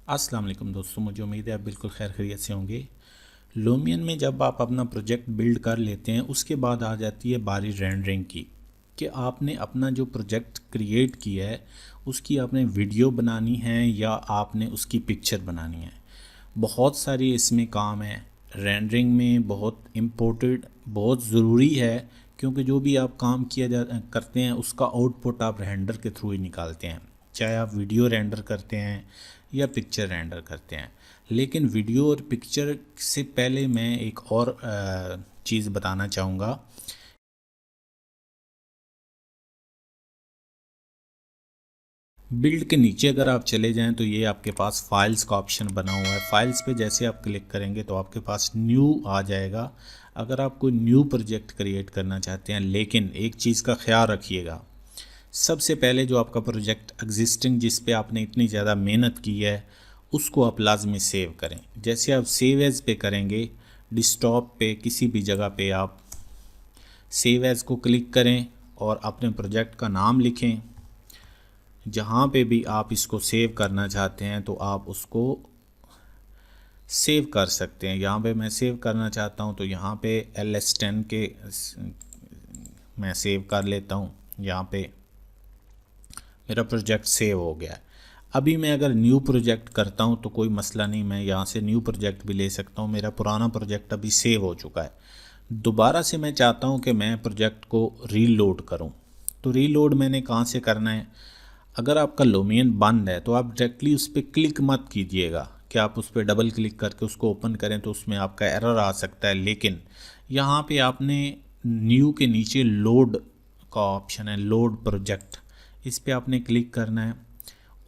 अस्सलाम वालेकुम दोस्तों, मुझे उम्मीद है आप बिल्कुल खैर खैरियत से होंगे। लूमियन में जब आप अपना प्रोजेक्ट बिल्ड कर लेते हैं उसके बाद आ जाती है बारी रेंडरिंग की, कि आपने अपना जो प्रोजेक्ट क्रिएट किया है उसकी आपने वीडियो बनानी है या आपने उसकी पिक्चर बनानी है। बहुत सारी इसमें काम है। रेंडरिंग में बहुत इम्पोर्टेंट, बहुत ज़रूरी है, क्योंकि जो भी आप काम करते हैं उसका आउटपुट आप रेंडर के थ्रू ही निकालते हैं, चाहे आप वीडियो रेंडर करते हैं या पिक्चर रेंडर करते हैं। लेकिन वीडियो और पिक्चर से पहले मैं एक और चीज़ बताना चाहूँगा। बिल्ड के नीचे अगर आप चले जाएं तो ये आपके पास फाइल्स का ऑप्शन बना हुआ है। फाइल्स पे जैसे आप क्लिक करेंगे तो आपके पास न्यू आ जाएगा। अगर आप कोई न्यू प्रोजेक्ट क्रिएट करना चाहते हैं, लेकिन एक चीज़ का ख्याल रखिएगा, सबसे पहले जो आपका प्रोजेक्ट एग्जिस्टिंग जिस पे आपने इतनी ज़्यादा मेहनत की है उसको आप लाजमी सेव करें। जैसे आप सेव एज़ पे करेंगे, डिस्कटॉप पे किसी भी जगह पे आप सेव एज़ को क्लिक करें और अपने प्रोजेक्ट का नाम लिखें। जहाँ पे भी आप इसको सेव करना चाहते हैं तो आप उसको सेव कर सकते हैं। यहाँ पे मैं सेव करना चाहता हूँ तो यहाँ पे LS10 के मैं सेव कर लेता हूँ। यहाँ पे मेरा प्रोजेक्ट सेव हो गया है। अभी मैं अगर न्यू प्रोजेक्ट करता हूँ तो कोई मसला नहीं, मैं यहाँ से न्यू प्रोजेक्ट भी ले सकता हूँ। मेरा पुराना प्रोजेक्ट अभी सेव हो चुका है। दोबारा से मैं चाहता हूँ कि मैं प्रोजेक्ट को रीलोड करूँ, तो रीलोड मैंने कहाँ से करना है? अगर आपका लूमियन बंद है तो आप डायरेक्टली उस पर क्लिक मत कीजिएगा कि आप उस पर डबल क्लिक करके उसको ओपन करें तो उसमें आपका एरर आ सकता है। लेकिन यहाँ पे आपने न्यू के नीचे लोड का ऑप्शन है, लोड प्रोजेक्ट, इस पे आपने क्लिक करना है।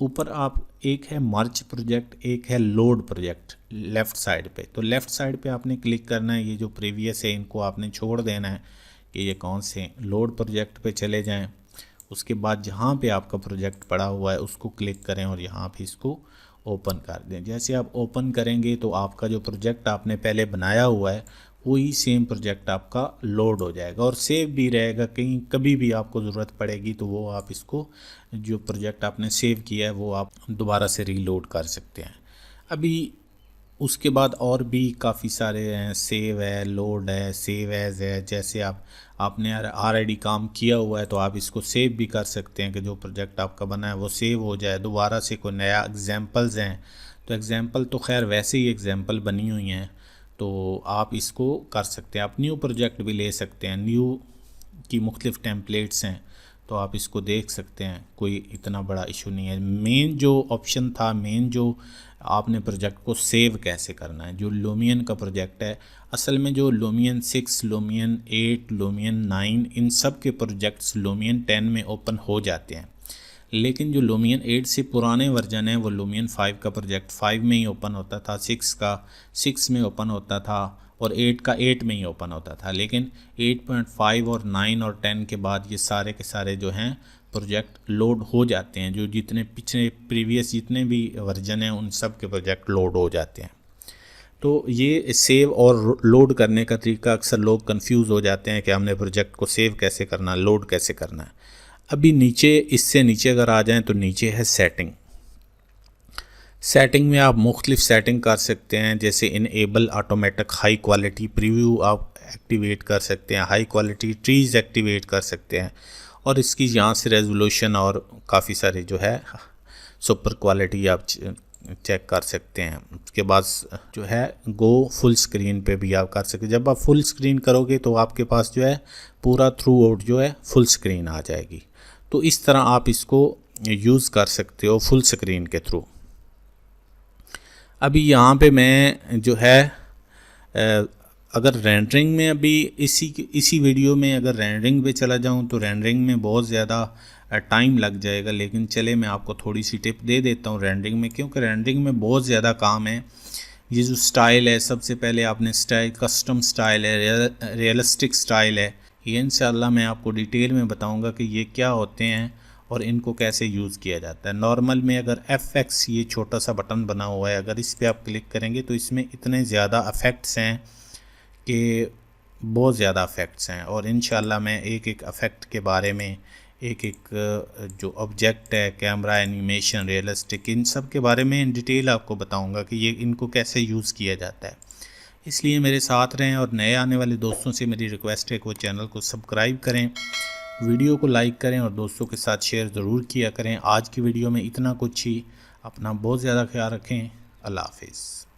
ऊपर आप एक है मर्ज प्रोजेक्ट, एक है लोड प्रोजेक्ट लेफ़्ट साइड पे, तो लेफ़्ट साइड पे आपने क्लिक करना है। ये जो प्रीवियस है इनको आपने छोड़ देना है कि ये कौन से लोड प्रोजेक्ट पे चले जाएं। उसके बाद जहाँ पे आपका प्रोजेक्ट पड़ा हुआ है उसको क्लिक करें और यहाँ पे इसको ओपन कर दें। जैसे आप ओपन करेंगे तो आपका जो प्रोजेक्ट आपने पहले बनाया हुआ है वही सेम प्रोजेक्ट आपका लोड हो जाएगा और सेव भी रहेगा। कहीं कभी भी आपको ज़रूरत पड़ेगी तो वो आप इसको, जो प्रोजेक्ट आपने सेव किया है वो आप दोबारा से रीलोड कर सकते हैं। अभी उसके बाद और भी काफ़ी सारे हैं, सेव है, लोड है, सेव एज़ है। जैसे आपने ऑलरेडी काम किया हुआ है तो आप इसको सेव भी कर सकते हैं कि जो प्रोजेक्ट आपका बना है वो सेव हो जाए। दोबारा से कोई नया एग्जांपल्स हैं तो एग्जांपल तो खैर वैसे ही एग्जांपल बनी हुई हैं तो आप इसको कर सकते हैं। आप न्यू प्रोजेक्ट भी ले सकते हैं, न्यू की मुख्तलिफ़ टेम्पलेट्स हैं तो आप इसको देख सकते हैं, कोई इतना बड़ा इशू नहीं है। मेन जो ऑप्शन था, मेन जो आपने प्रोजेक्ट को सेव कैसे करना है, जो लूमियन का प्रोजेक्ट है, असल में जो लूमियन 6, लूमियन 8, लूमियन 9, इन सब के प्रोजेक्ट्स लूमियन 10 में ओपन हो जाते हैं। लेकिन जो लूमियन 8 से पुराने वर्जन है वो लूमियन 5 का प्रोजेक्ट 5 में ही ओपन होता था, 6 का 6 में ओपन होता था और 8 का 8 में ही ओपन होता था। लेकिन 8.5 और 9 और 10 के बाद ये सारे के सारे जो हैं प्रोजेक्ट लोड हो जाते हैं। जो जितने पिछले प्रीवियस जितने भी वर्जन हैं उन सब के प्रोजेक्ट लोड हो जाते हैं। तो ये सेव और लोड करने का तरीका अक्सर लोग कंफ्यूज हो जाते हैं कि हमने प्रोजेक्ट को सेव कैसे करना, लोड कैसे करना है। अभी नीचे, इससे नीचे अगर आ जाएं तो नीचे है सेटिंग। सेटिंग में आप मुख्तलिफ सेटिंग कर सकते हैं, जैसे enable automatic high quality preview आप एक्टिवेट कर सकते हैं, हाई क्वालिटी ट्रीज़ एक्टिवेट कर सकते हैं और इसकी यहाँ से रेजोल्यूशन और काफ़ी सारे जो है सुपर क्वालिटी आप चेक कर सकते हैं। उसके बाद जो है गो फुल स्क्रीन पे भी आप कर सकते हैं। जब आप फुल स्क्रीन करोगे तो आपके पास जो है पूरा थ्रू आउट जो है फुल स्क्रीन आ जाएगी। तो इस तरह आप इसको यूज़ कर सकते हो फुल स्क्रीन के थ्रू। अभी यहाँ पे मैं जो है अगर रेंडरिंग में अभी इसी वीडियो में अगर रेंडरिंग पे चला जाऊँ तो रेंडरिंग में बहुत ज़्यादा टाइम लग जाएगा। लेकिन चले मैं आपको थोड़ी सी टिप दे देता हूँ रेंडरिंग में, क्योंकि रेंडरिंग में बहुत ज़्यादा काम है। ये जो स्टाइल है, सबसे पहले आपने स्टाइल, कस्टम स्टाइल है, रियलिस्टिक स्टाइल है, ये इंशाल्लाह मैं आपको डिटेल में बताऊंगा कि ये क्या होते हैं और इनको कैसे यूज़ किया जाता है। नॉर्मल में अगर FX ये छोटा सा बटन बना हुआ है, अगर इस पर आप क्लिक करेंगे तो इसमें इतने ज़्यादा अफेक्ट्स हैं कि बहुत ज़्यादा अफेक्ट्स हैं और इंशाल्लाह मैं एक एक अफेक्ट के बारे में एक एक जो ऑब्जेक्ट है, कैमरा, एनिमेशन, रियलिस्टिक, इन सब के बारे में इन डिटेल आपको बताऊंगा कि ये इनको कैसे यूज़ किया जाता है। इसलिए मेरे साथ रहें और नए आने वाले दोस्तों से मेरी रिक्वेस्ट है कि वो चैनल को सब्सक्राइब करें, वीडियो को लाइक करें और दोस्तों के साथ शेयर ज़रूर किया करें। आज की वीडियो में इतना कुछ ही। अपना बहुत ज़्यादा ख्याल रखें। अल्लाह हाफिज़।